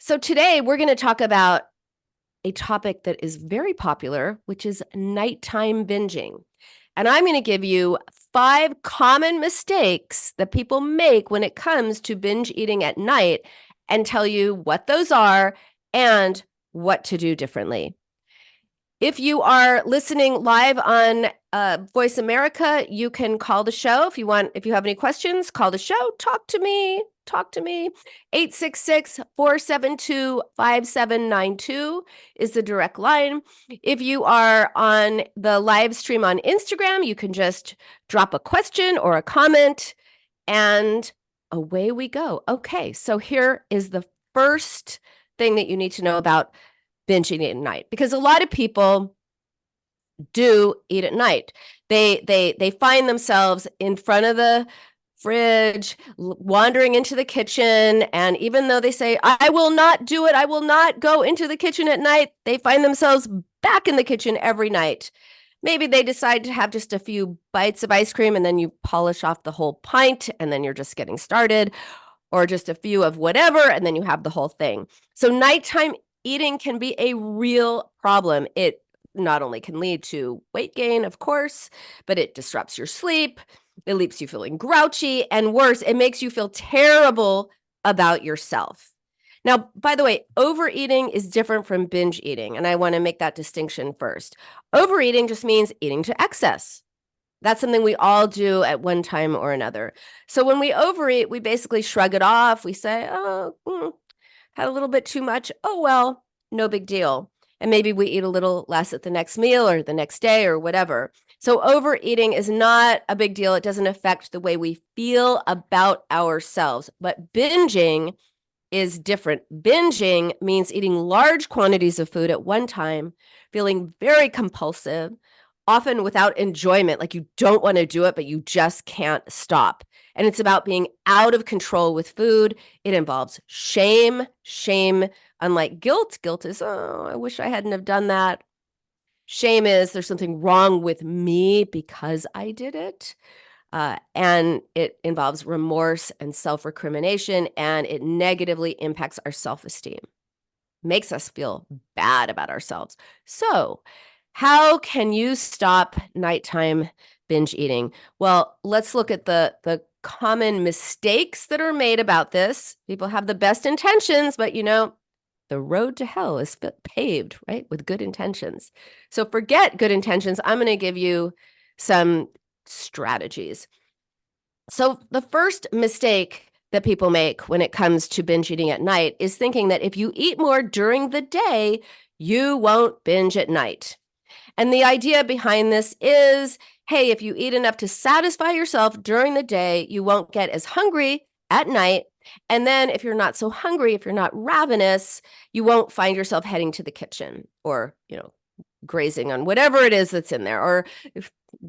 So today we're going to talk about a topic that is very popular, which is nighttime binging. And I'm going to give you 5 common mistakes that people make when it comes to binge eating at night and tell you what those are and what to do differently. If you are listening live on Voice America, you can call the show if you have any questions, call the show, talk to me. 866-472-5792 is the direct line. If you are on the live stream on Instagram, you can just drop a question or a comment and away we go. Okay, so here is the first thing that you need to know about binging at night, because a lot of people do eat at night. They find themselves in front of the fridge, wandering into the kitchen, and even though they say, I will not do it, I will not go into the kitchen at night, they find themselves back in the kitchen every night. Maybe they decide to have just a few bites of ice cream and then you polish off the whole pint and then you're just getting started, or just a few of whatever and then you have the whole thing. So nighttime eating can be a real problem. It not only can lead to weight gain, of course, but it disrupts your sleep. It leaves you feeling grouchy, and worse, it makes you feel terrible about yourself. Now, by the way, overeating is different from binge eating, and I want to make that distinction first. Overeating just means eating to excess. That's something we all do at one time or another. So when we overeat, we basically shrug it off. We say, had a little bit too much. Oh, well, no big deal. And maybe we eat a little less at the next meal or the next day or whatever. So overeating is not a big deal. It doesn't affect the way we feel about ourselves. But binging is different. Binging means eating large quantities of food at one time, feeling very compulsive, often without enjoyment, like you don't want to do it, but you just can't stop. And it's about being out of control with food. It involves shame. Shame, unlike guilt. Guilt is, oh, I wish I hadn't have done that. Shame is there's something wrong with me because I did it. And it involves remorse and self-recrimination, and it negatively impacts our self-esteem, makes us feel bad about ourselves. So how can you stop nighttime binge eating? Well, let's look at the common mistakes that are made about this. People have the best intentions, but the road to hell is paved, right, with good intentions. So forget good intentions. I'm going to give you some strategies. So the first mistake that people make when it comes to binge eating at night is thinking that if you eat more during the day, you won't binge at night. And the idea behind this is, hey, if you eat enough to satisfy yourself during the day, you won't get as hungry at night. And then if you're not so hungry, if you're not ravenous, you won't find yourself heading to the kitchen or, grazing on whatever it is that's in there, or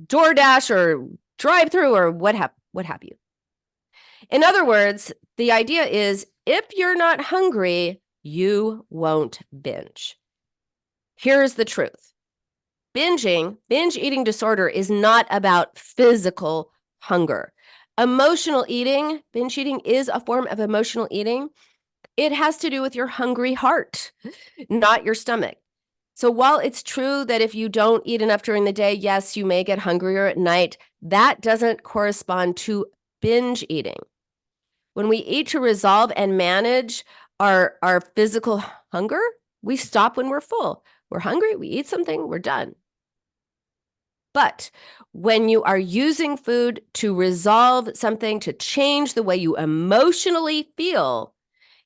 DoorDash or drive-through or what have you. In other words, the idea is if you're not hungry, you won't binge. Here's the truth. Binge eating disorder is not about physical hunger. Emotional eating, binge eating is a form of emotional eating. It has to do with your hungry heart, not your stomach. So while it's true that if you don't eat enough during the day, yes, you may get hungrier at night, that doesn't correspond to binge eating. When we eat to resolve and manage our physical hunger, we stop when we're full. We're hungry, we eat something, we're done. But when you are using food to resolve something, to change the way you emotionally feel,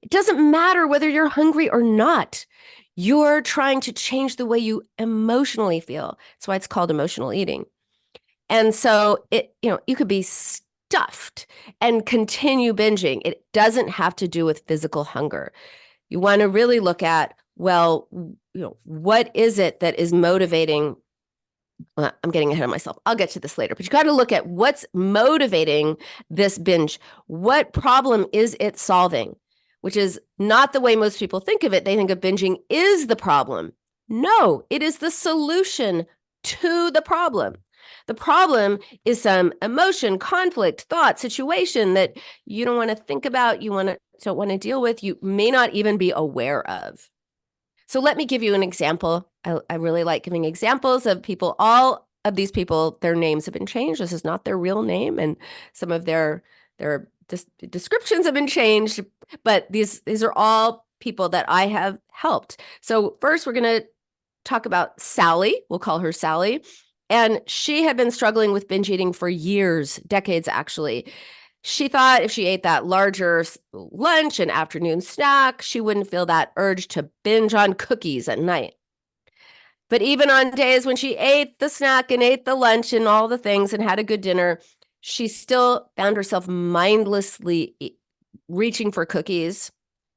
it doesn't matter whether you're hungry or not. You're trying to change the way you emotionally feel. That's why it's called emotional eating. And so you could be stuffed and continue binging. It doesn't have to do with physical hunger. You want to really look at, well, what is it that is motivating? I'm getting ahead of myself. I'll get to this later, but you got to look at what's motivating this binge. What problem is it solving? Which is not the way most people think of it. They think of binging is the problem. No, it is the solution to the problem. The problem is some emotion, conflict, thought, situation that you don't want to think about, don't want to deal with, you may not even be aware of. So let me give you an example. I really like giving examples of people. All of these people, their names have been changed. This is not their real name, and some of their descriptions have been changed. But these are all people that I have helped. So first, we're going to talk about Sally. We'll call her Sally. And she had been struggling with binge eating for years, decades actually. She thought if she ate that larger lunch and afternoon snack, she wouldn't feel that urge to binge on cookies at night. But even on days when she ate the snack and ate the lunch and all the things and had a good dinner, she still found herself mindlessly reaching for cookies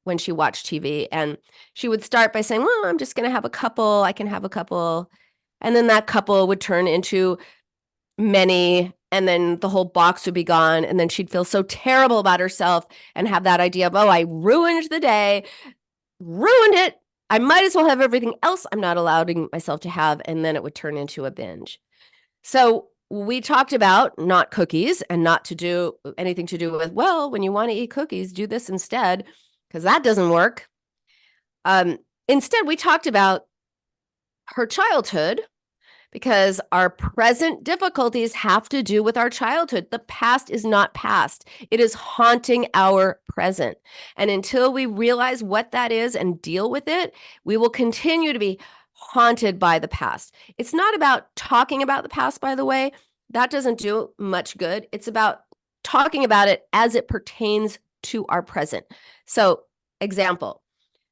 when she watched TV. And she would start by saying, well, I'm just going to have a couple. I can have a couple. And then that couple would turn into many, and then the whole box would be gone. And then she'd feel so terrible about herself and have that idea of, oh, I ruined the day, ruined it. I might as well have everything else I'm not allowing myself to have. And then it would turn into a binge. So we talked about not cookies and not to do anything to do with, well, when you want to eat cookies, do this instead, because that doesn't work. Instead, we talked about her childhood, because our present difficulties have to do with our childhood. The past is not past. It is haunting our present. And until we realize what that is and deal with it, we will continue to be haunted by the past. It's not about talking about the past, by the way. That doesn't do much good. It's about talking about it as it pertains to our present. So, example.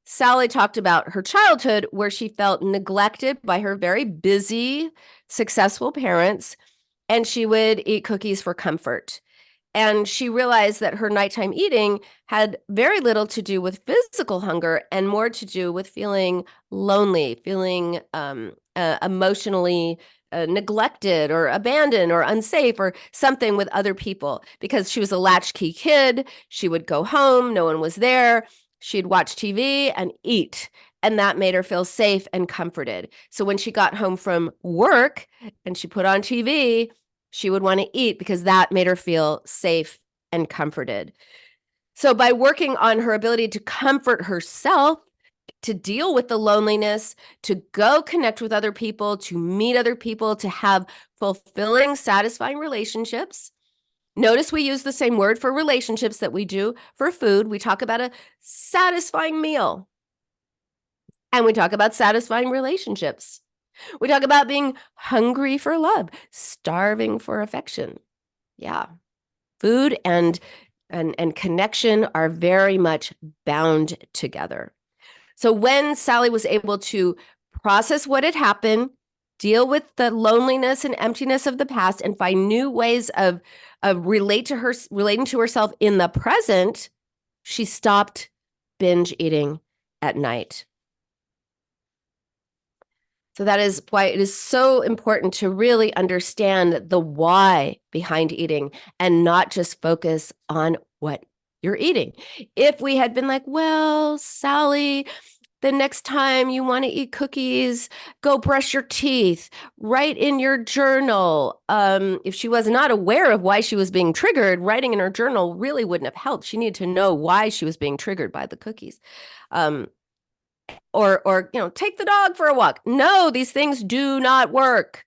Sally talked about her childhood where she felt neglected by her very busy, successful parents, and she would eat cookies for comfort. And she realized that her nighttime eating had very little to do with physical hunger and more to do with feeling lonely, feeling emotionally neglected or abandoned or unsafe or something with other people. Because she was a latchkey kid, she would go home, no one was there. She'd watch TV and eat, and that made her feel safe and comforted. So when she got home from work and she put on TV, she would want to eat because that made her feel safe and comforted. So by working on her ability to comfort herself, to deal with the loneliness, to go connect with other people, to meet other people, to have fulfilling, satisfying relationships. Notice we use the same word for relationships that we do for food. We talk about a satisfying meal. And we talk about satisfying relationships. We talk about being hungry for love, starving for affection. Yeah. Food and connection are very much bound together. So when Sally was able to process what had happened, deal with the loneliness and emptiness of the past, and find new ways of relating to herself in the present, she stopped binge eating at night. So that is why it is so important to really understand the why behind eating and not just focus on what you're eating. If we had been like, well, Sally, the next time you want to eat cookies, go brush your teeth, write in your journal. If she was not aware of why she was being triggered, writing in her journal really wouldn't have helped. She needed to know why she was being triggered by the cookies. Or take the dog for a walk. No, these things do not work.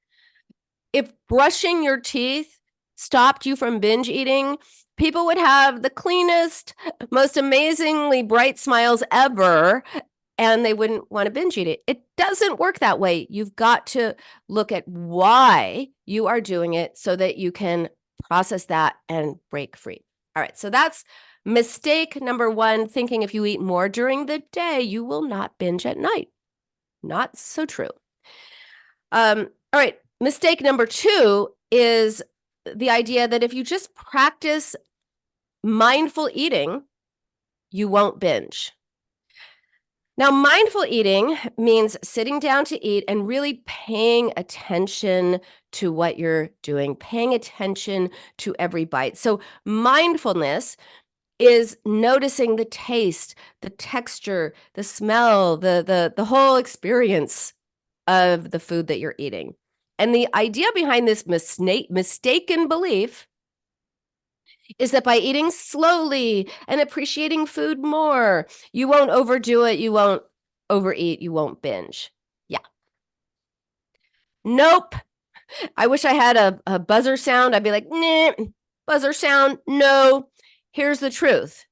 If brushing your teeth stopped you from binge eating, people would have the cleanest, most amazingly bright smiles ever, and they wouldn't want to binge eat it. It doesn't work that way. You've got to look at why you are doing it so that you can process that and break free. All right, so that's mistake number one, thinking if you eat more during the day, you will not binge at night. Not so true. All right, mistake number two is the idea that if you just practice mindful eating, you won't binge. Now, mindful eating means sitting down to eat and really paying attention to what you're doing, paying attention to every bite. So mindfulness is noticing the taste, the texture, the smell, the whole experience of the food that you're eating. And the idea behind this mistaken belief is that by eating slowly and appreciating food more, you won't overdo it, you won't overeat, you won't binge. Yeah. Nope. I wish I had a buzzer sound. I'd be like, nah, buzzer sound, no. Here's the truth.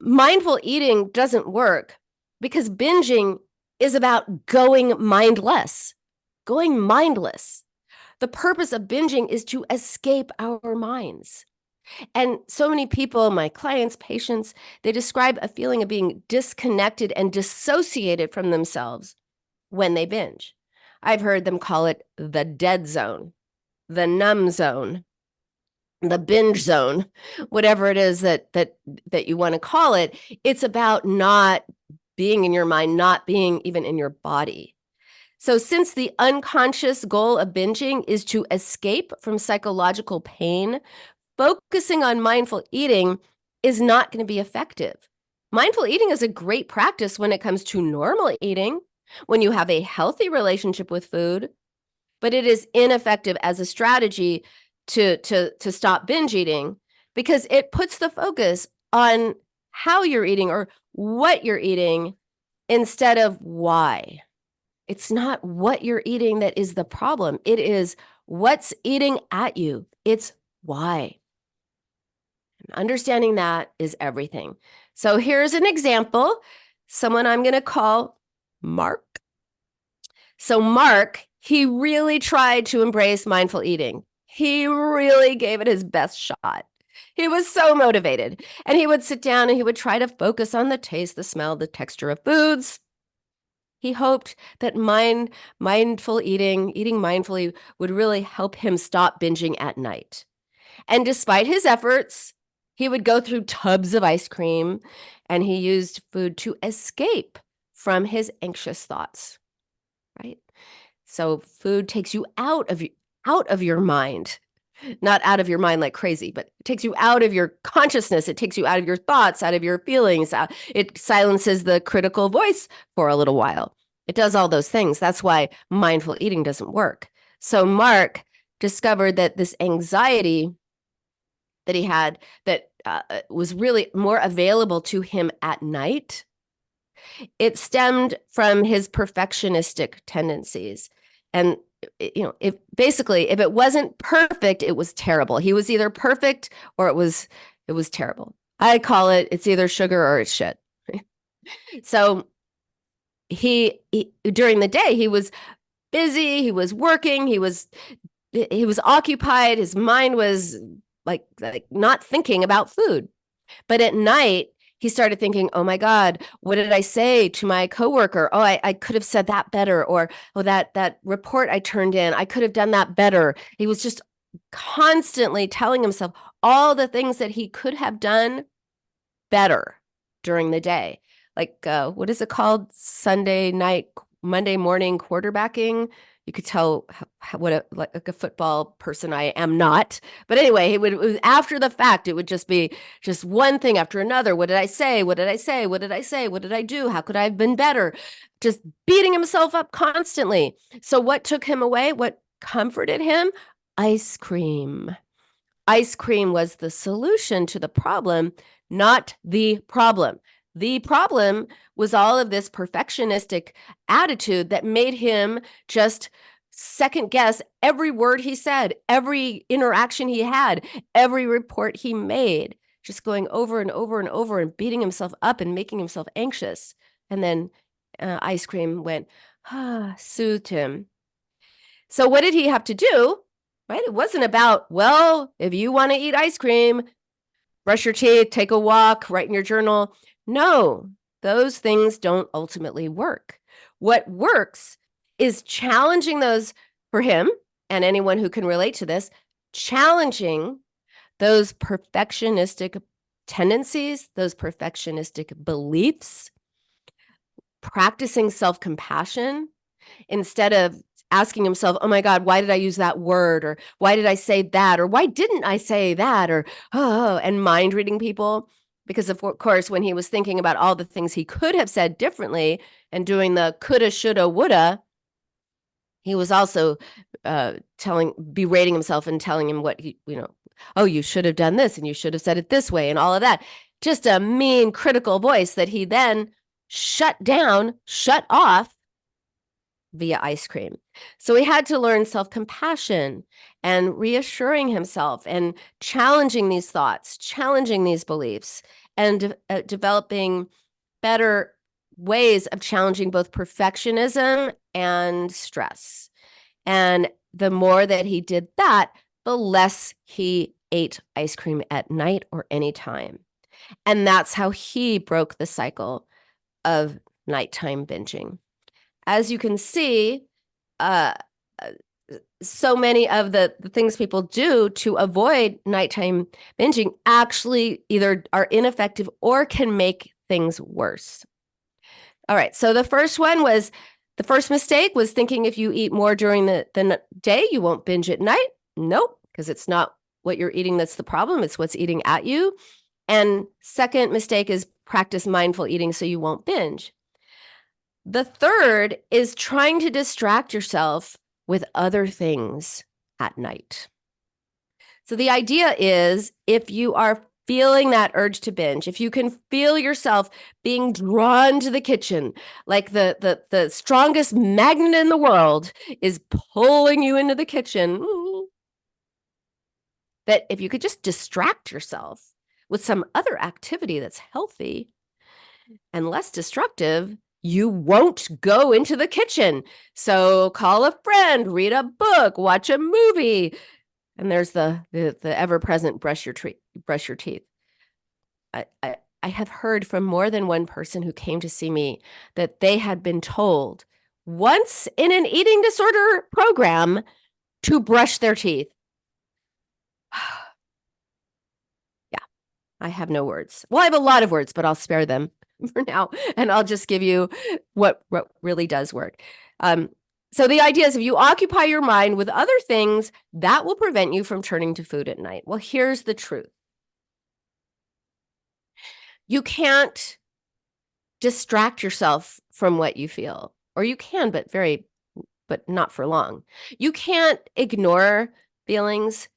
Mindful eating doesn't work because binging is about going mindless. Going mindless. The purpose of binging is to escape our minds. And so many people, my clients, patients, they describe a feeling of being disconnected and dissociated from themselves when they binge. I've heard them call it the dead zone, the numb zone, the binge zone, whatever it is that you want to call it. It's about not being in your mind, not being even in your body. So since the unconscious goal of binging is to escape from psychological pain, focusing on mindful eating is not going to be effective. Mindful eating is a great practice when it comes to normal eating, when you have a healthy relationship with food, but it is ineffective as a strategy to stop binge eating because it puts the focus on how you're eating or what you're eating instead of why. It's not what you're eating that is the problem. It is what's eating at you. It's why. Understanding that is everything. So here's an example. Someone I'm going to call Mark. So Mark, he really tried to embrace mindful eating. He really gave it his best shot. He was so motivated. And he would sit down and he would try to focus on the taste, the smell, the texture of foods. He hoped that mindful eating mindfully would really help him stop binging at night. And despite his efforts, he would go through tubs of ice cream and he used food to escape from his anxious thoughts, right? So food takes you out of your mind, not out of your mind like crazy, but it takes you out of your consciousness. It takes you out of your thoughts, out of your feelings. It silences the critical voice for a little while. It does all those things. That's why mindful eating doesn't work. So Mark discovered that this anxiety that he had that was really more available to him at night, it stemmed from his perfectionistic tendencies. And if it wasn't perfect, it was terrible. He was either perfect or it was terrible. I call it's either sugar or it's shit. So he during the day, he was busy, he was working, he was occupied, his mind was like not thinking about food. But at night, he started thinking, oh my God, what did I say to my coworker? Oh, I could have said that better. Or, oh, that report I turned in, I could have done that better. He was just constantly telling himself all the things that he could have done better during the day. Like, what is it called? Sunday night, Monday morning quarterbacking. You could tell what like a football person I am not. But anyway, it was after the fact, it would just be just one thing after another. What did I say? What did I say? What did I say? What did I do? How could I have been better? Just beating himself up constantly. So what took him away? What comforted him? Ice cream. Ice cream was the solution to the problem, not the problem. The problem was all of this perfectionistic attitude that made him just second guess every word he said, every interaction he had, every report he made, just going over and over and over and beating himself up and making himself anxious. And then ice cream went, soothed him. So what did he have to do? Right? It wasn't about, well, if you want to eat ice cream, brush your teeth, take a walk, write in your journal. No, those things don't ultimately work. What works is challenging those for him and anyone who can relate to this, challenging those perfectionistic tendencies, those perfectionistic beliefs, practicing self-compassion instead of asking himself, oh my God, why did I use that word? Or why did I say that? Or why didn't I say that? Or, and mind reading people. Because of course, when he was thinking about all the things he could have said differently and doing the coulda, shoulda, woulda, He was also berating himself and telling him what oh, you should have done this and you should have said it this way and all of that. Just a mean, critical voice that he then shut off via ice cream. So he had to learn self-compassion and reassuring himself and challenging these thoughts, challenging these beliefs, and developing better ways of challenging both perfectionism and stress. And the more that he did that, the less he ate ice cream at night or any time. And that's how he broke the cycle of nighttime binging. As you can see, so many of the things people do to avoid nighttime binging actually either are ineffective or can make things worse. All right, so the first mistake was thinking if you eat more during the day, you won't binge at night. Nope, because it's not what you're eating that's the problem. It's what's eating at you. And second mistake is practice mindful eating so you won't binge. The third is trying to distract yourself with other things at night. So the idea is if you are feeling that urge to binge, if you can feel yourself being drawn to the kitchen, like the strongest magnet in the world is pulling you into the kitchen, that if you could just distract yourself with some other activity that's healthy and less destructive, you won't go into the kitchen. So call a friend, read a book, watch a movie. And there's the ever-present brush your teeth. I have heard from more than one person who came to see me that they had been told once in an eating disorder program to brush their teeth. Yeah, I have no words. Well, I have a lot of words, but I'll spare them for now, and I'll just give you what really does work. So the idea is if you occupy your mind with other things, that will prevent you from turning to food at night. Well, here's the truth. You can't distract yourself from what you feel, or you can, but not for long. You can't ignore feelings,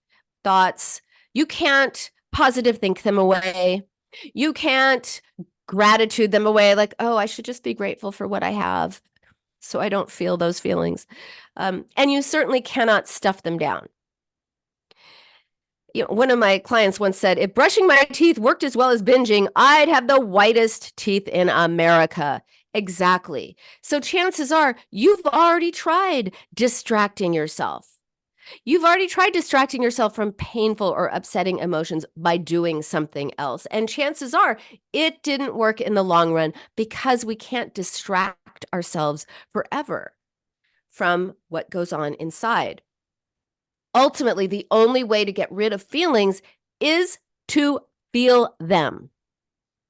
thoughts. You can't positive think them away. You can't gratitude them away like, oh, I should just be grateful for what I have so I don't feel those feelings. And you certainly cannot stuff them down. One of my clients once said, if brushing my teeth worked as well as binging, I'd have the whitest teeth in America. Exactly. So chances are you've already tried distracting yourself. You've already tried distracting yourself from painful or upsetting emotions by doing something else. And chances are it didn't work in the long run because we can't distract ourselves forever from what goes on inside. Ultimately, the only way to get rid of feelings is to feel them.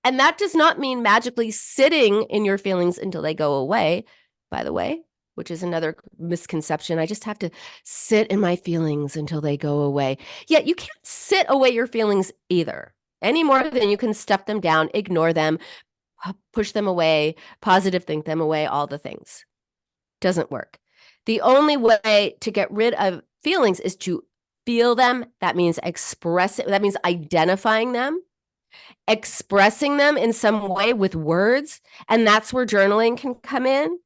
And that does not mean magically sitting in your feelings until they go away, by the way, which is another misconception. I just have to sit in my feelings until they go away. Yet you can't sit away your feelings either, any more than you can stuff them down, ignore them, push them away, positive think them away, all the things. Doesn't work. The only way to get rid of feelings is to feel them. That means that means identifying them, expressing them in some way with words. And that's where journaling can come in,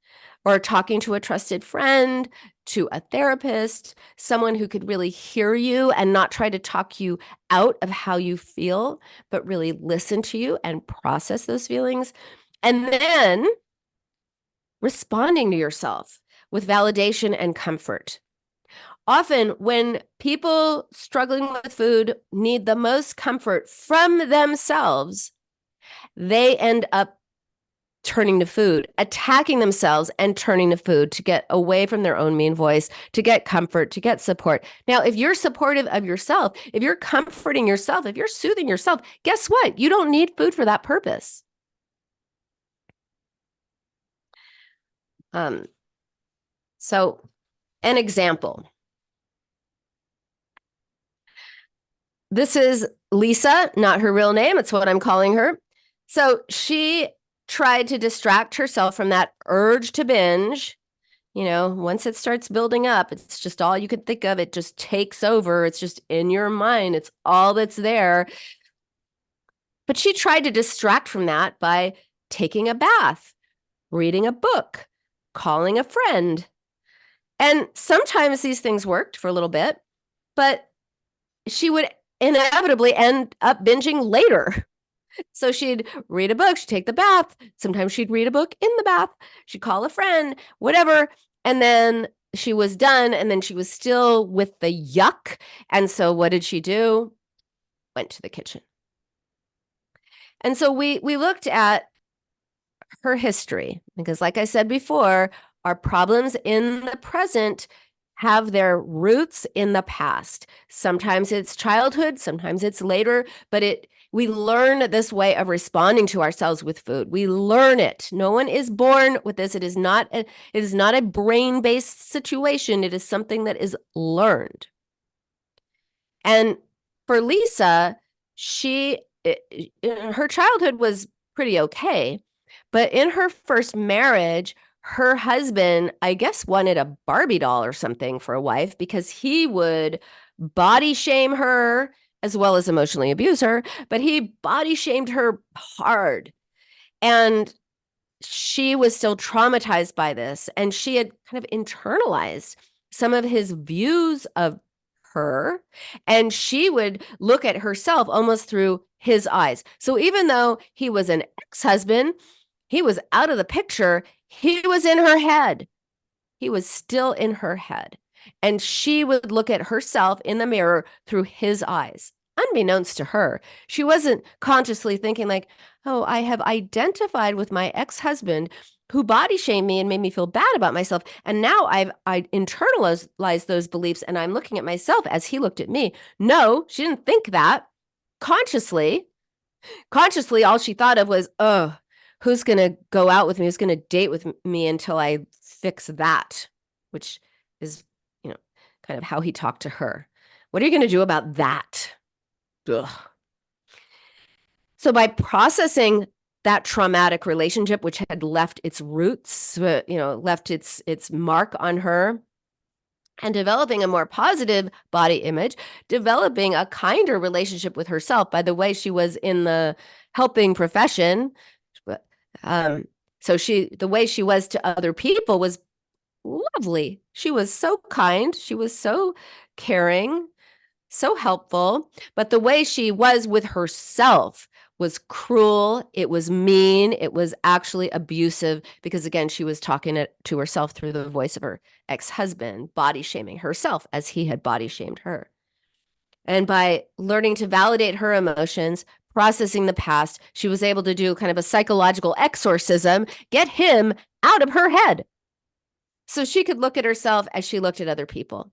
or talking to a trusted friend, to a therapist, someone who could really hear you and not try to talk you out of how you feel, but really listen to you and process those feelings. And then responding to yourself with validation and comfort. Often when people struggling with food need the most comfort from themselves, they end up turning to food, attacking themselves and turning to food to get away from their own mean voice, to get comfort, to get support. Now, if you're supportive of yourself, if you're comforting yourself, if you're soothing yourself, guess what? You don't need food for that purpose. So an example. This is Lisa, not her real name. It's what I'm calling her. So she tried to distract herself from that urge to binge once it starts building up, it's just all you can think of. It just takes over. It's just in your mind. It's all that's there. But she tried to distract from that by taking a bath, reading a book, calling a friend. And sometimes these things worked for a little bit, but she would inevitably end up binging later. So she'd read a book, she'd take the bath. Sometimes she'd read a book in the bath. She'd call a friend, whatever. And then she was done, and then she was still with the yuck. And so what did she do? Went to the kitchen. And so we looked at her history because, like I said before, our problems in the present have their roots in the past. Sometimes it's childhood, sometimes it's later, but we learn this way of responding to ourselves with food. We learn it. No one is born with this. It is not a brain-based situation. It is something that is learned. And for Lisa, her childhood was pretty okay, but in her first marriage, her husband, I guess, wanted a Barbie doll or something for a wife because he would body shame her as well as emotionally abuse her, but he body shamed her hard. And she was still traumatized by this, and she had kind of internalized some of his views of her, and she would look at herself almost through his eyes. So even though he was an ex-husband, he was out of the picture, he was in her head. He was still in her head. And she would look at herself in the mirror through his eyes, unbeknownst to her. She wasn't consciously thinking like, oh, I have identified with my ex-husband who body shamed me and made me feel bad about myself. And now I internalized those beliefs, and I'm looking at myself as he looked at me. No, she didn't think that consciously. Consciously, all she thought of was, oh, who's going to go out with me? Who's going to date with me until I fix that? Which is, kind of how he talked to her. What are you going to do about that? Ugh. So by processing that traumatic relationship, which had left its roots, left its mark on her, and developing a more positive body image, developing a kinder relationship with herself by the way she was in the helping profession. So the way she was to other people was lovely. She was so kind. She was so caring, so helpful. But the way she was with herself was cruel. It was mean. It was actually abusive because, again, she was talking to herself through the voice of her ex-husband, body shaming herself as he had body shamed her. And by learning to validate her emotions, processing the past, she was able to do kind of a psychological exorcism, get him out of her head so she could look at herself as she looked at other people.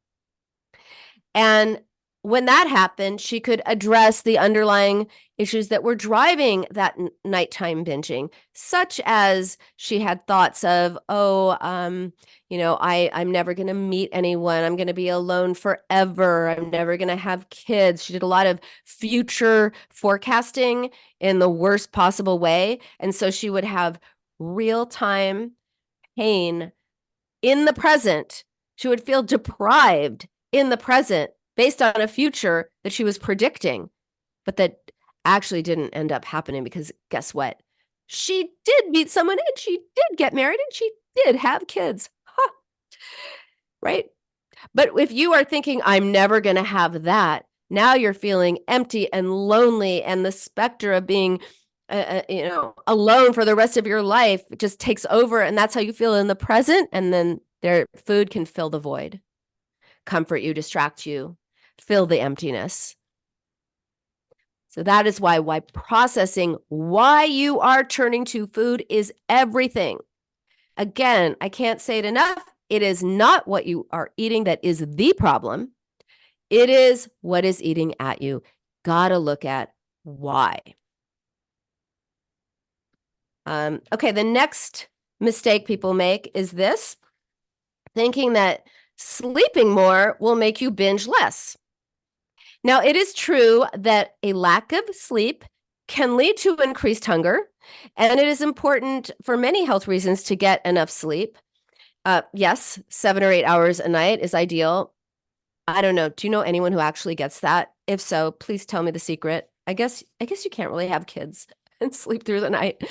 And when that happened, she could address the underlying issues that were driving that nighttime binging, such as she had thoughts of, I'm never going to meet anyone. I'm going to be alone forever. I'm never going to have kids. She did a lot of future forecasting in the worst possible way. And so she would have real-time pain in the present. She would feel deprived in the present based on a future that she was predicting, but that actually didn't end up happening because guess what? She did meet someone and she did get married and she did have kids. Huh. Right? But if you are thinking, I'm never going to have that, now you're feeling empty and lonely, and the specter of being alone for the rest of your life just takes over, and that's how you feel in the present, and then their food can fill the void, comfort you, distract you, fill the emptiness. So that is why processing why you are turning to food is everything. Again, I can't say it enough. It is not what you are eating that is the problem. It is what is eating at you. Gotta look at why. Okay, the next mistake people make is this, thinking that sleeping more will make you binge less. Now, it is true that a lack of sleep can lead to increased hunger, and it is important for many health reasons to get enough sleep. Yes, 7 or 8 hours a night is ideal. I don't know. Do you know anyone who actually gets that? If so, please tell me the secret. I guess you can't really have kids and sleep through the night.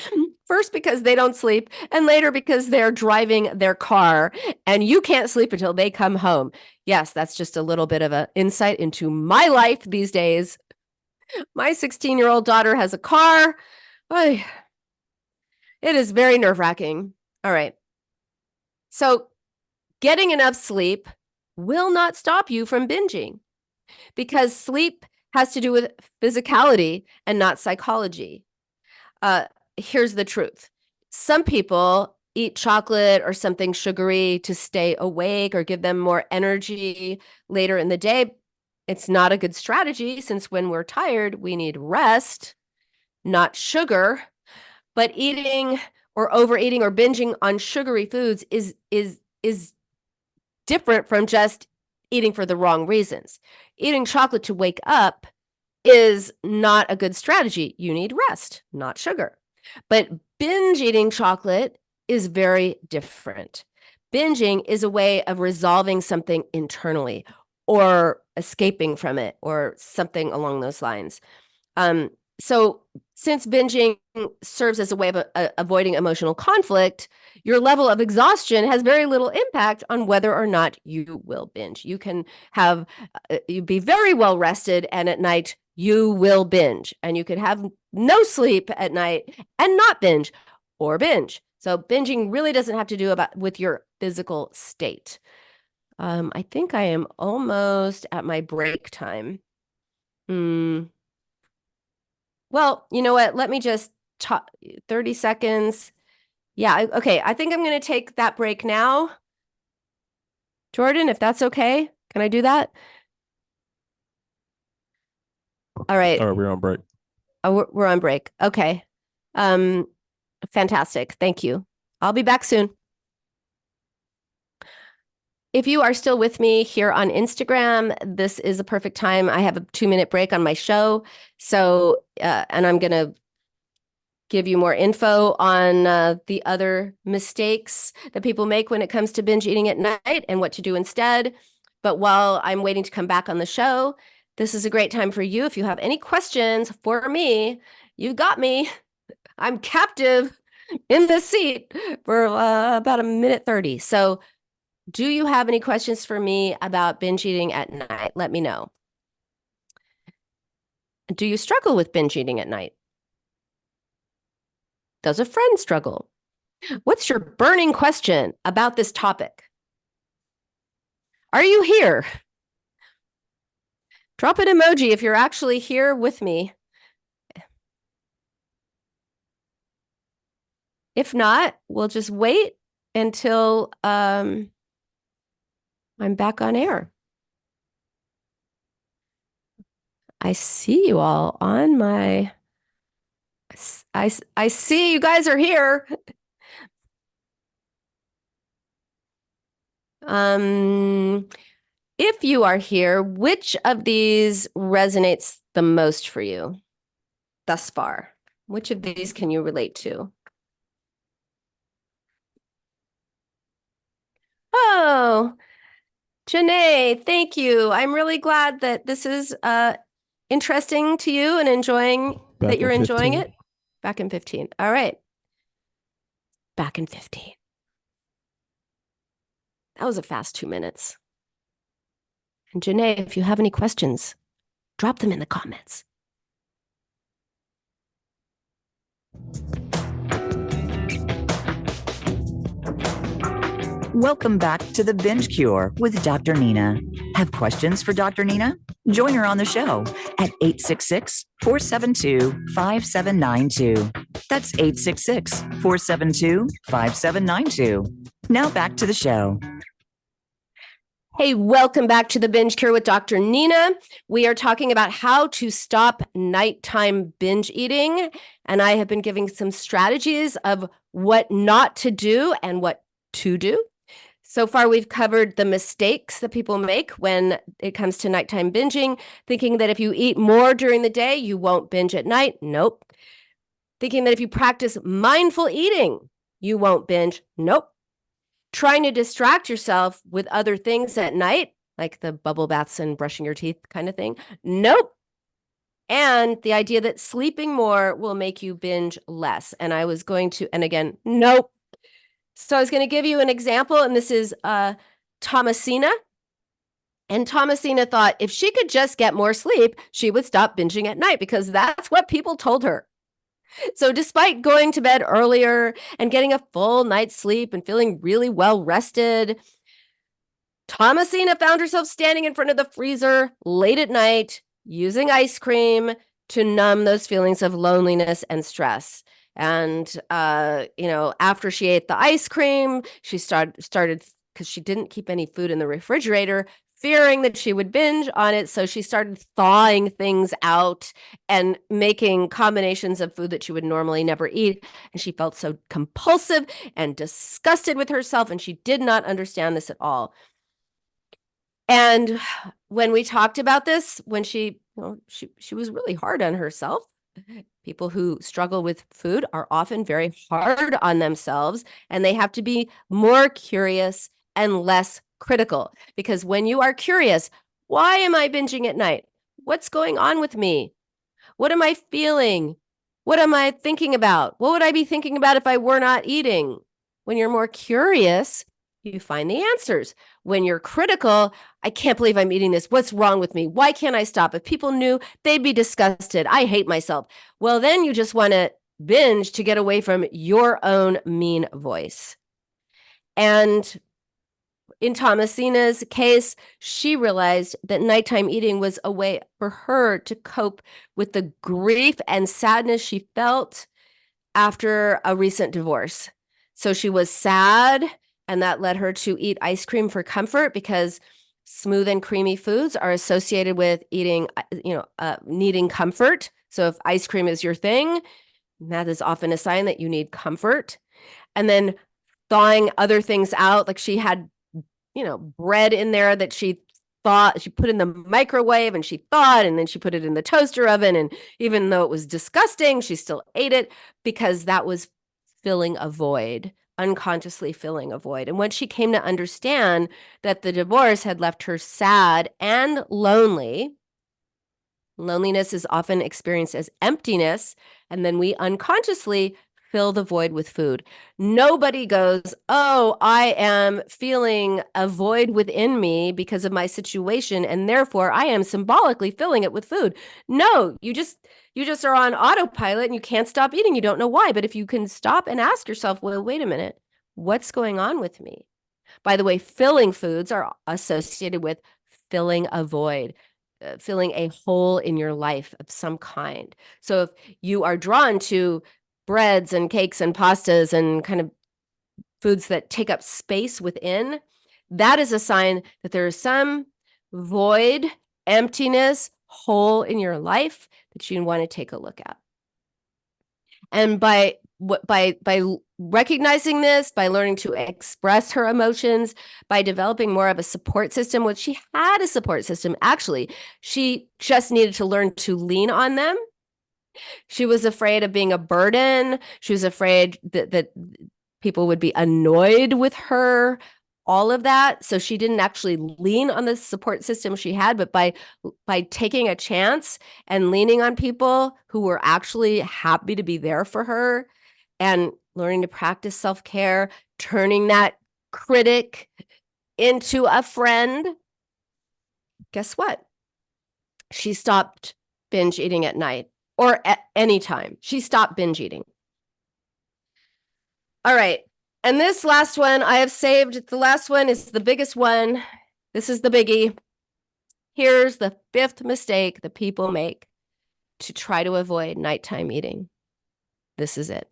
First, because they don't sleep, and later because they're driving their car and you can't sleep until they come home. Yes, that's just a little bit of an insight into my life these days. My 16-year-old daughter has a car. It is very nerve-wracking. All right. So getting enough sleep will not stop you from binging because sleep has to do with physicality and not psychology. Here's the truth. Some people eat chocolate or something sugary to stay awake or give them more energy later in the day. It's not a good strategy since when we're tired, we need rest, not sugar. But eating or overeating or binging on sugary foods is different from just eating for the wrong reasons. Eating chocolate to wake up is not a good strategy. You need rest, not sugar. But binge eating chocolate is very different. Binging is a way of resolving something internally or escaping from it or something along those lines. So since binging serves as a way of avoiding emotional conflict, your level of exhaustion has very little impact on whether or not you will binge. You can have you be very well rested, and at night you will binge, and you could have no sleep at night and not binge or binge. So binging really doesn't have to do with your physical state. I think I am almost at my break time. Well, you know what? Let me just talk 30 seconds. Yeah, okay. I think I'm going to take that break now. Jordan, if that's okay, can I do that? All right. All right, we're on break. Oh, we're on break. Okay. Fantastic. Thank you. I'll be back soon. If you are still with me here on Instagram, this is a perfect time. I have a 2-minute break on my show. So, and I'm going to give you more info on the other mistakes that people make when it comes to binge eating at night and what to do instead. But while I'm waiting to come back on the show, this is a great time for you. If you have any questions for me, you got me. I'm captive in this seat for about 1:30. So do you have any questions for me about binge eating at night? Let me know. Do you struggle with binge eating at night? Does a friend struggle? What's your burning question about this topic? Are you here? Drop an emoji if you're actually here with me. If not, we'll just wait until I'm back on air. I see you all on my... I see you guys are here. If you are here, which of these resonates the most for you thus far? Which of these can you relate to? Oh, Janae, thank you. I'm really glad that this is interesting to you and that you're enjoying it. Back in 15. All right. Back in 15. That was a fast 2 minutes. And Janae, if you have any questions, drop them in the comments. Welcome back to the Binge Cure with Dr. Nina. Have questions for Dr. Nina? Join her on the show at 866-472-5792. That's 866-472-5792. Now back to the show. Hey, welcome back to the Binge Cure with Dr. Nina. We are talking about how to stop nighttime binge eating. And I have been giving some strategies of what not to do and what to do. So far, we've covered the mistakes that people make when it comes to nighttime binging, thinking that if you eat more during the day, you won't binge at night. Nope. Thinking that if you practice mindful eating, you won't binge. Nope. trying to distract yourself with other things at night, like the bubble baths and brushing your teeth kind of thing. Nope. And the idea that sleeping more will make you binge less. And I was going to, and again, nope. So I was going to give you an example, and this is Thomasina. And Thomasina thought if she could just get more sleep, she would stop binging at night because that's what people told her. So despite going to bed earlier and getting a full night's sleep and feeling really well rested, Thomasina found herself standing in front of the freezer late at night using ice cream to numb those feelings of loneliness and stress. And, after she ate the ice cream, she started because she didn't keep any food in the refrigerator, fearing that she would binge on it. So she started thawing things out and making combinations of food that she would normally never eat. And she felt so compulsive and disgusted with herself. And she did not understand this at all. And when we talked about this, when she was really hard on herself. People who struggle with food are often very hard on themselves, and they have to be more curious and less critical. Because when you are curious, why am I binging at night? What's going on with me? What am I feeling? What am I thinking about? What would I be thinking about if I were not eating? When you're more curious, you find the answers. When you're critical, I can't believe I'm eating this. What's wrong with me? Why can't I stop? If people knew, they'd be disgusted. I hate myself. Well, then you just want to binge to get away from your own mean voice. And in Thomasina's case, she realized that nighttime eating was a way for her to cope with the grief and sadness she felt after a recent divorce. So she was sad, and that led her to eat ice cream for comfort because smooth and creamy foods are associated with eating, needing comfort. So if ice cream is your thing, that is often a sign that you need comfort. And then thawing other things out, like she had, bread in there that she thought she put in the microwave and she thawed, and then she put it in the toaster oven. And even though it was disgusting, she still ate it because that was filling a void, unconsciously filling a void. And when she came to understand that the divorce had left her sad and lonely, loneliness is often experienced as emptiness, and then we unconsciously fill the void with food. Nobody goes, oh, I am feeling a void within me because of my situation, and therefore I am symbolically filling it with food. No, you just are on autopilot and you can't stop eating. You don't know why. But if you can stop and ask yourself, well, wait a minute, what's going on with me? By the way, filling foods are associated with filling a void, filling a hole in your life of some kind. So if you are drawn to breads and cakes and pastas and kind of foods that take up space within, that is a sign that there is some void, emptiness, hole in your life that you want to take a look at. And by recognizing this, by learning to express her emotions, by developing more of a support system, which she had a support system, actually, she just needed to learn to lean on them. She was afraid of being a burden. She was afraid that people would be annoyed with her, all of that. So she didn't actually lean on the support system she had, but by taking a chance and leaning on people who were actually happy to be there for her and learning to practice self-care, turning that critic into a friend, guess what? She stopped binge eating at night. Or at any time. She stopped binge eating. All right. And this last one I have saved. The last one is the biggest one. This is the biggie. Here's the fifth mistake that people make to try to avoid nighttime eating. This is it.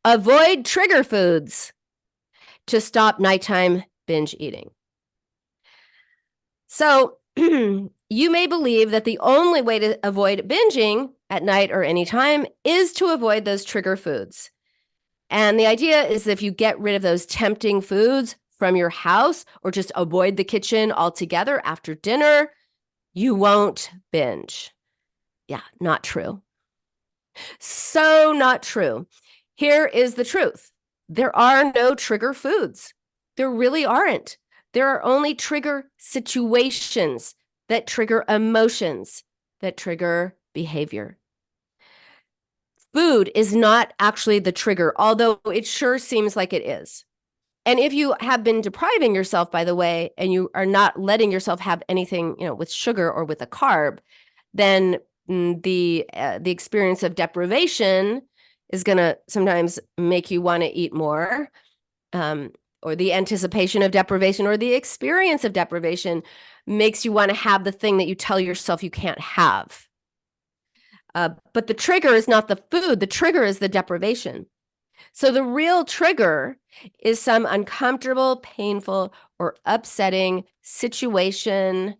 Avoid trigger foods to stop nighttime binge eating. So you may believe that the only way to avoid binging at night or anytime is to avoid those trigger foods. And the idea is if you get rid of those tempting foods from your house or just avoid the kitchen altogether after dinner, you won't binge. Yeah, not true. So not true. Here is the truth. There are no trigger foods. There really aren't. There are only trigger situations that trigger emotions, that trigger behavior. Food is not actually the trigger, although it sure seems like it is. And if you have been depriving yourself, by the way, and you are not letting yourself have anything, with sugar or with a carb, then the experience of deprivation is going to sometimes make you want to eat more, or the anticipation of deprivation or the experience of deprivation makes you want to have the thing that you tell yourself you can't have. But the trigger is not the food. The trigger is the deprivation. So the real trigger is some uncomfortable, painful, or upsetting situation,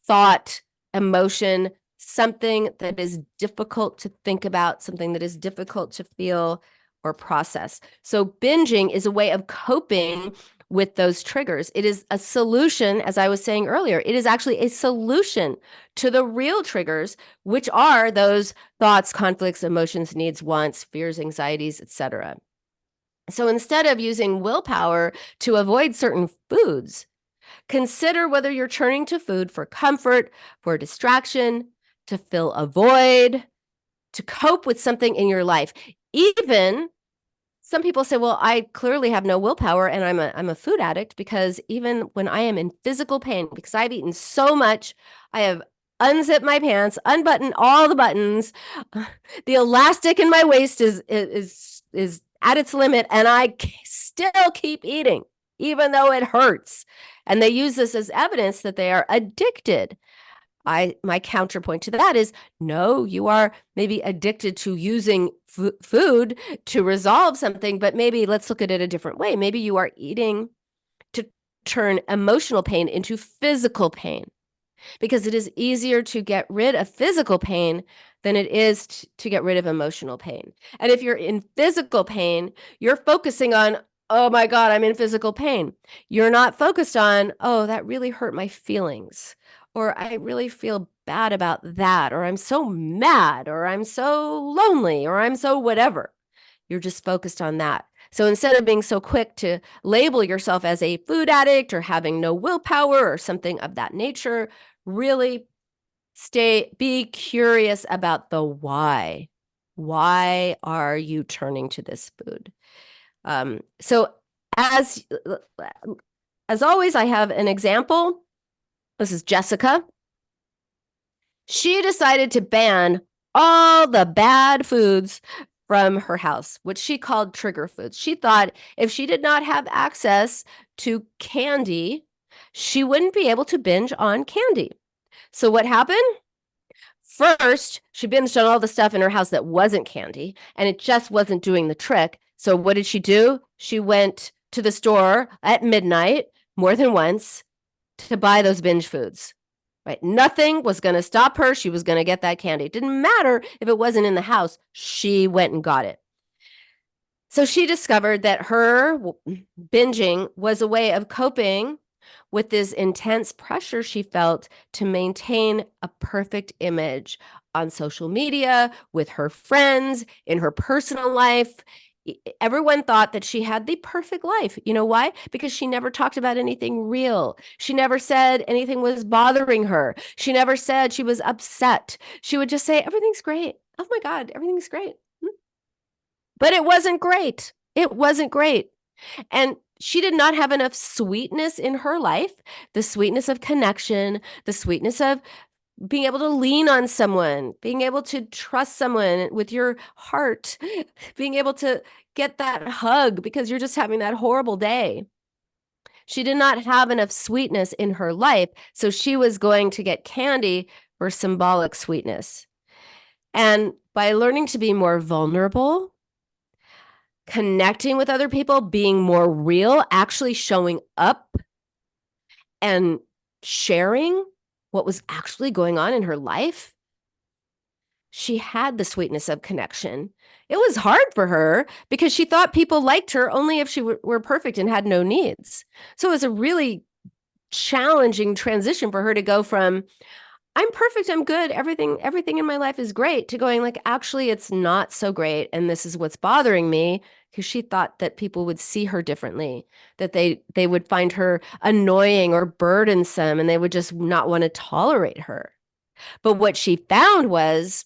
thought, emotion, something that is difficult to think about, something that is difficult to feel or process. So binging is a way of coping with those triggers. It is a solution, as I was saying earlier, it is actually a solution to the real triggers, which are those thoughts, conflicts, emotions, needs, wants, fears, anxieties, etc. So instead of using willpower to avoid certain foods, consider whether you're turning to food for comfort, for distraction, to fill a void, to cope with something in your life. Even some people say, well, I clearly have no willpower and I'm a food addict, because even when I am in physical pain, because I've eaten so much, I have unzipped my pants, unbuttoned all the buttons, the elastic in my waist is at its limit, and I still keep eating, even though it hurts. And they use this as evidence that they are addicted. My counterpoint to that is, no, you are maybe addicted to using food to resolve something, but maybe let's look at it a different way. Maybe you are eating to turn emotional pain into physical pain, because it is easier to get rid of physical pain than it is to get rid of emotional pain. And if you're in physical pain, you're focusing on, oh my God, I'm in physical pain. You're not focused on, oh, that really hurt my feelings, or I really feel bad about that, or I'm so mad, or I'm so lonely, or I'm so whatever. You're just focused on that. So instead of being so quick to label yourself as a food addict or having no willpower or something of that nature, really be curious about the why. Why are you turning to this food? So as always, I have an example. This is Jessica. She decided to ban all the bad foods from her house, which she called trigger foods. She thought if she did not have access to candy, she wouldn't be able to binge on candy. So what happened? First, she binged on all the stuff in her house that wasn't candy, and it just wasn't doing the trick. So what did she do? She went to the store at midnight more than once to buy those binge foods. Right? Nothing was going to stop her. She was going to get that candy. It didn't matter if it wasn't in the house. She went and got it. So she discovered that her binging was a way of coping with this intense pressure she felt to maintain a perfect image on social media, with her friends, in her personal life. Everyone thought that she had the perfect life. You know why? Because she never talked about anything real. She never said anything was bothering her. She never said she was upset. She would just say, everything's great. Oh my God, everything's great. But it wasn't great. It wasn't great. And she did not have enough sweetness in her life, the sweetness of connection, the sweetness of being able to lean on someone, being able to trust someone with your heart, being able to get that hug because you're just having that horrible day. She did not have enough sweetness in her life, so she was going to get candy for symbolic sweetness. And by learning to be more vulnerable, connecting with other people, being more real, actually showing up and sharing what was actually going on in her life, she had the sweetness of connection. It was hard for her because she thought people liked her only if she were perfect and had no needs. So it was a really challenging transition for her to go from, I'm perfect, I'm good, everything in my life is great, to going like, actually, it's not so great, and this is what's bothering me. because she thought that people would see her differently, that they would find her annoying or burdensome, and they would just not want to tolerate her. But what she found was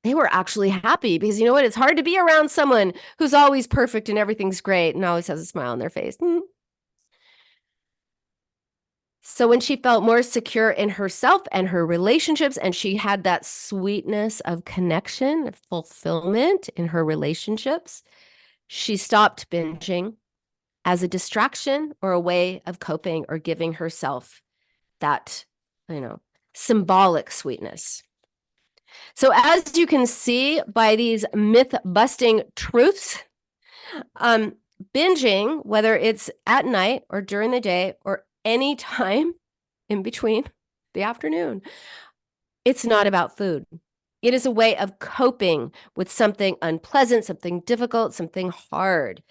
they were actually happy, because you know what? It's hard to be around someone who's always perfect and everything's great and always has a smile on their face. So when she felt more secure in herself and her relationships, and she had that sweetness of connection, of fulfillment in her relationships, she stopped binging as a distraction or a way of coping or giving herself that, symbolic sweetness. So as you can see by these myth-busting truths, binging, whether it's at night or during the day or any time in between the afternoon, it's not about food. It is a way of coping with something unpleasant, something difficult, something hard.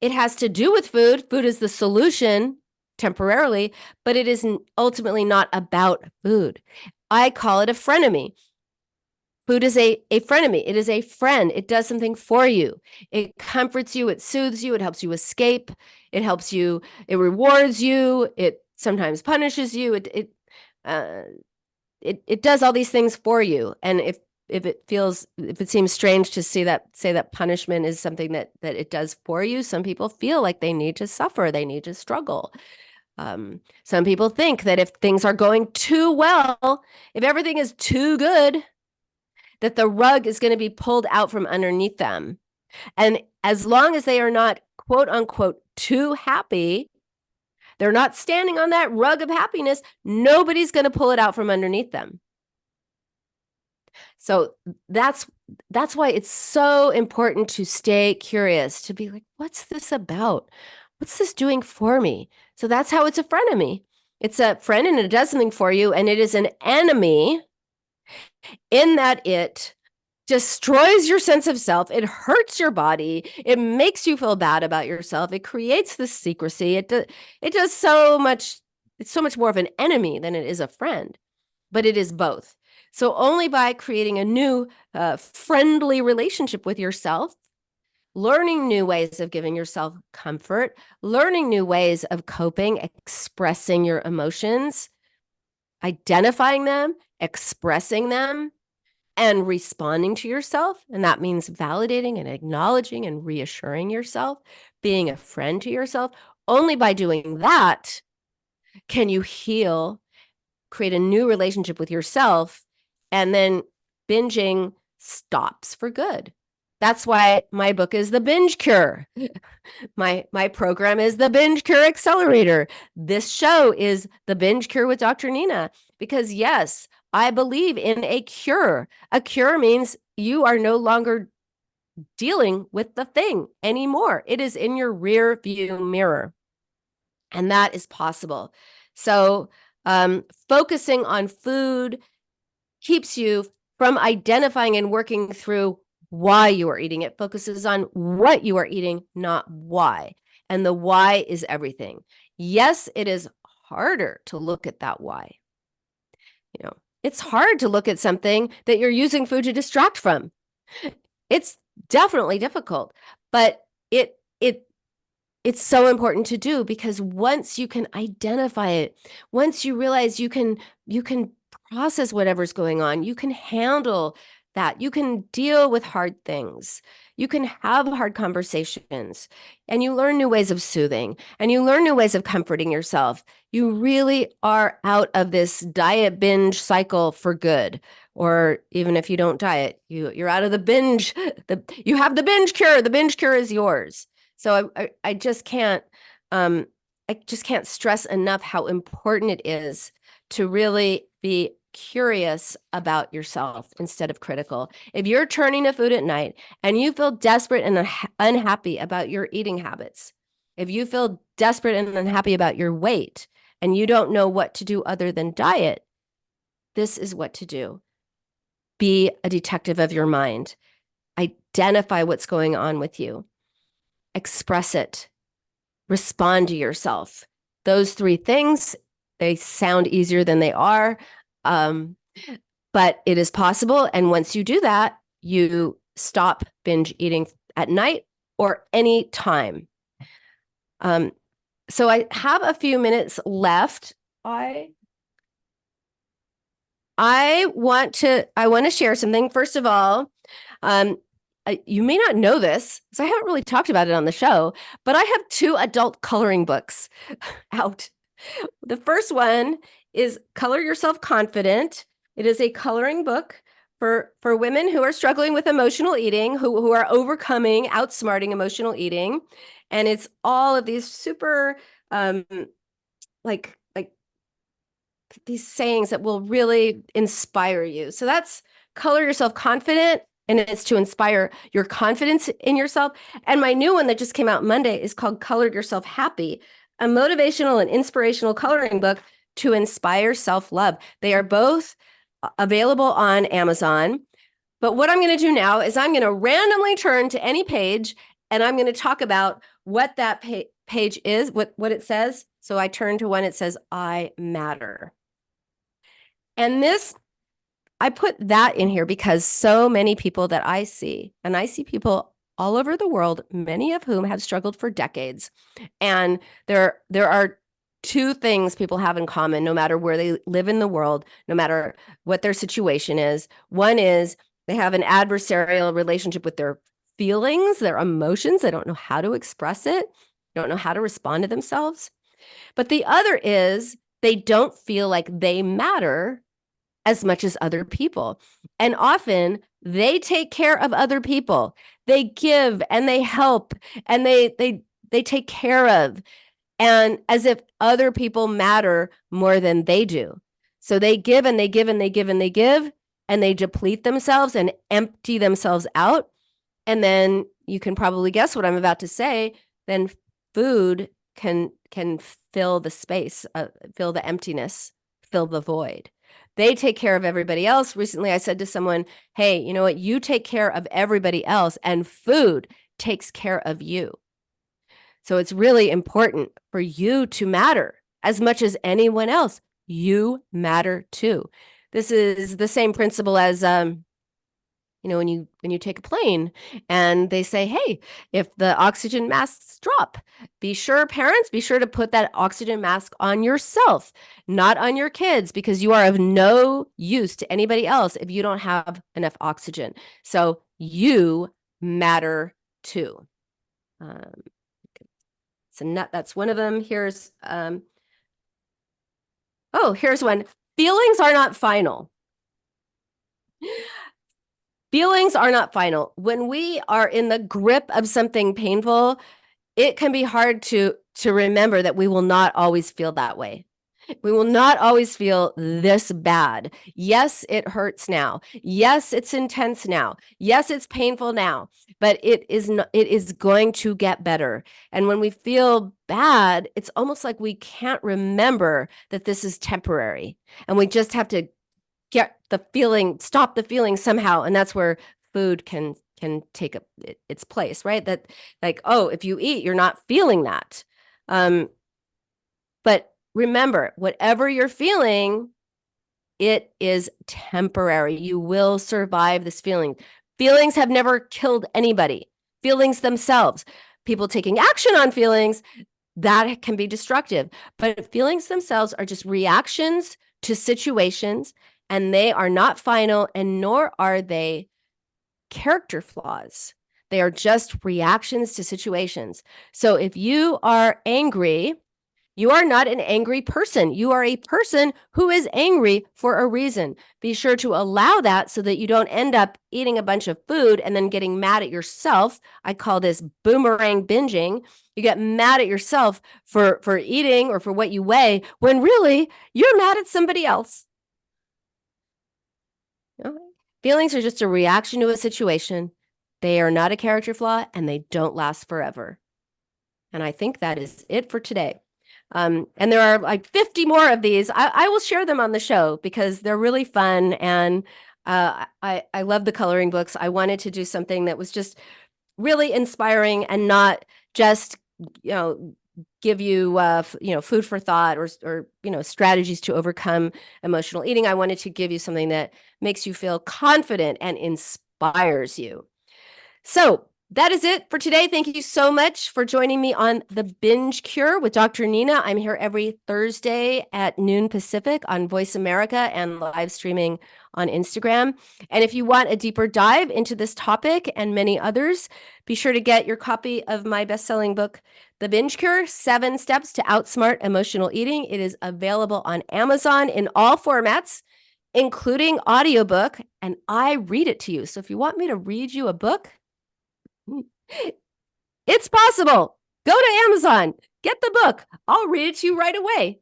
It has to do with food. Food is the solution temporarily, but it is ultimately not about food. I call it a frenemy. Food is a frenemy. It is a friend. It does something for you. It comforts you. It soothes you. It helps you escape. It helps you. It rewards you. It sometimes punishes you. It does all these things for you. And if it seems strange to say that punishment is something that it does for you, some people feel like they need to suffer. They need to struggle. Some people think that if things are going too well, if everything is too good, that the rug is going to be pulled out from underneath them. And as long as they are not, quote unquote, too happy, they're not standing on that rug of happiness, nobody's going to pull it out from underneath them. So that's why it's so important to stay curious, to be like, what's this about? What's this doing for me? So that's how it's a frenemy. It's a friend and it does something for you, and it is an enemy in that it destroys your sense of self. It hurts your body. It makes you feel bad about yourself. It creates this secrecy. It does so much. It's so much more of an enemy than it is a friend, but it is both. So only by creating a new friendly relationship with yourself, learning new ways of giving yourself comfort, learning new ways of coping, expressing your emotions, identifying them, expressing them, and responding to yourself. And that means validating and acknowledging and reassuring yourself, being a friend to yourself. Only by doing that can you heal, create a new relationship with yourself, and then binging stops for good. That's why my book is The Binge Cure. My program is the Binge Cure Accelerator. This show is the Binge Cure with Dr. Nina, because yes, I believe in a cure. A cure means you are no longer dealing with the thing anymore. It is in your rear view mirror, and that is possible. So focusing on food keeps you from identifying and working through why you are eating. It focuses on what you are eating, not why. And the why is everything. Yes, it is harder to look at that why. It's hard to look at something that you're using food to distract from. It's definitely difficult, but it's so important to do, because once you can identify it, once you realize you can process whatever's going on, you can handle that, you can deal with hard things, you can have hard conversations, and you learn new ways of soothing, and you learn new ways of comforting yourself. You really are out of this diet binge cycle for good. Or even if you don't diet, you're out of the binge. You have the binge cure. The binge cure is yours. So I just can't stress enough how important it is to really be curious about yourself instead of critical. If you're turning to food at night and you feel desperate and unhappy about your eating habits, if you feel desperate and unhappy about your weight and you don't know what to do other than diet, this is what to do. Be a detective of your mind. Identify what's going on with you. Express it. Respond to yourself. Those three things, they sound easier than they are, but it is possible. And once you do that, you stop binge eating at night or any time. So I have a few minutes left. I want to share something. First of all, you may not know this, because I haven't really talked about it on the show, but I have 2 adult coloring books out. The first one is Color Yourself Confident. It is a coloring book for women who are struggling with emotional eating, who are overcoming, outsmarting emotional eating. And it's all of these super like these sayings that will really inspire you. So that's Color Yourself Confident, and it's to inspire your confidence in yourself. And my new one that just came out Monday is called Color Yourself Happy, a motivational and inspirational coloring book to inspire self-love. They are both available on Amazon. But what I'm going to do now is I'm going to randomly turn to any page, and I'm going to talk about what that page is, what it says. So I turn to one, it says, I matter. And I put that in here because so many people that I see, and I see people all over the world, many of whom have struggled for decades. And there are 2 things people have in common, no matter where they live in the world, no matter what their situation is. One is they have an adversarial relationship with their feelings, their emotions. They don't know how to express it, don't know how to respond to themselves. But the other is they don't feel like they matter as much as other people. And often they take care of other people. They give and they help and they take care of, and as if other people matter more than they do. So they give and they give and they give and they give, and they deplete themselves and empty themselves out. And then you can probably guess what I'm about to say. Then food can fill the space, fill the emptiness, fill the void. They take care of everybody else. Recently, I said to someone, hey, you know what? You take care of everybody else, and food takes care of you. So it's really important for you to matter as much as anyone else. You matter too. This is the same principle as when you take a plane and they say, hey, if the oxygen masks drop, parents, be sure to put that oxygen mask on yourself, not on your kids, because you are of no use to anybody else if you don't have enough oxygen. So you matter too. That's one of them. Here's one. Feelings are not final. Feelings are not final. When we are in the grip of something painful, it can be hard to remember that we will not always feel that way. We will not always feel this bad. Yes, it hurts now. Yes, it's intense now. Yes, it's painful now, but it is going to get better. And when we feel bad, it's almost like we can't remember that this is temporary, and we just have to stop the feeling somehow. And that's where food can take its place, right? That, like, oh, if you eat, you're not feeling that. But remember, whatever you're feeling, it is temporary. You will survive this feeling. Feelings have never killed anybody. Feelings themselves, people taking action on feelings, that can be destructive. But feelings themselves are just reactions to situations, and they are not final, and nor are they character flaws. They are just reactions to situations. So if you are angry, you are not an angry person. You are a person who is angry for a reason. Be sure to allow that so that you don't end up eating a bunch of food and then getting mad at yourself. I call this boomerang binging. You get mad at yourself for eating or for what you weigh, when really you're mad at somebody else. Feelings are just a reaction to a situation. They are not a character flaw, and they don't last forever. And I think that is it for today. And there are like 50 more of these. I will share them on the show because they're really fun. And I love the coloring books. I wanted to do something that was just really inspiring and not just, give you, food for thought or strategies to overcome emotional eating. I wanted to give you something that makes you feel confident and inspires you. So That is it for today. Thank you so much for joining me on the Binge Cure with Dr. Nina. I'm here every Thursday at noon Pacific on Voice America and live streaming on Instagram. And if you want a deeper dive into this topic and many others, be sure to get your copy of my best-selling book, The Binge Cure: 7 Steps to Outsmart Emotional Eating. It is available on Amazon in all formats, including audiobook, and I read it to you. So if you want me to read you a book, it's possible. Go to Amazon, get the book. I'll read it to you right away.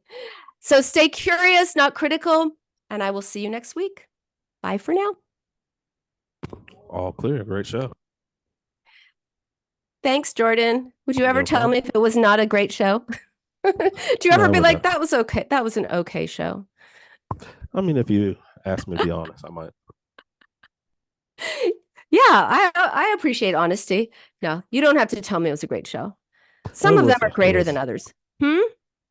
So stay curious, not critical, and I will see you next week. Bye for now. All clear. Great show. Thanks, Jordan. Would you ever No tell problem. me if it was not a great show? Do you ever No, be we're like, not. that was okay? That was an okay show. I mean, if you ask me to be honest, I might. Yeah, I appreciate honesty. No, you don't have to tell me it was a great show. Some It of them was. are It greater was. than others. Hmm?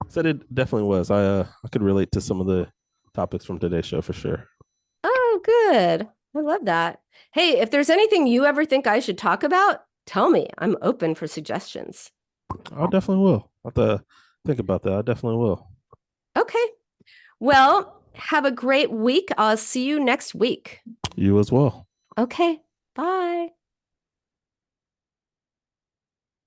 Said it definitely was. I could relate to some of the topics from today's show for sure. Oh, good. I love that. Hey, if there's anything you ever think I should talk about, tell me. I'm open for suggestions. I definitely will. I have to think about that. I definitely will. Okay. Well, have a great week. I'll see you next week. You as well. Okay. Bye.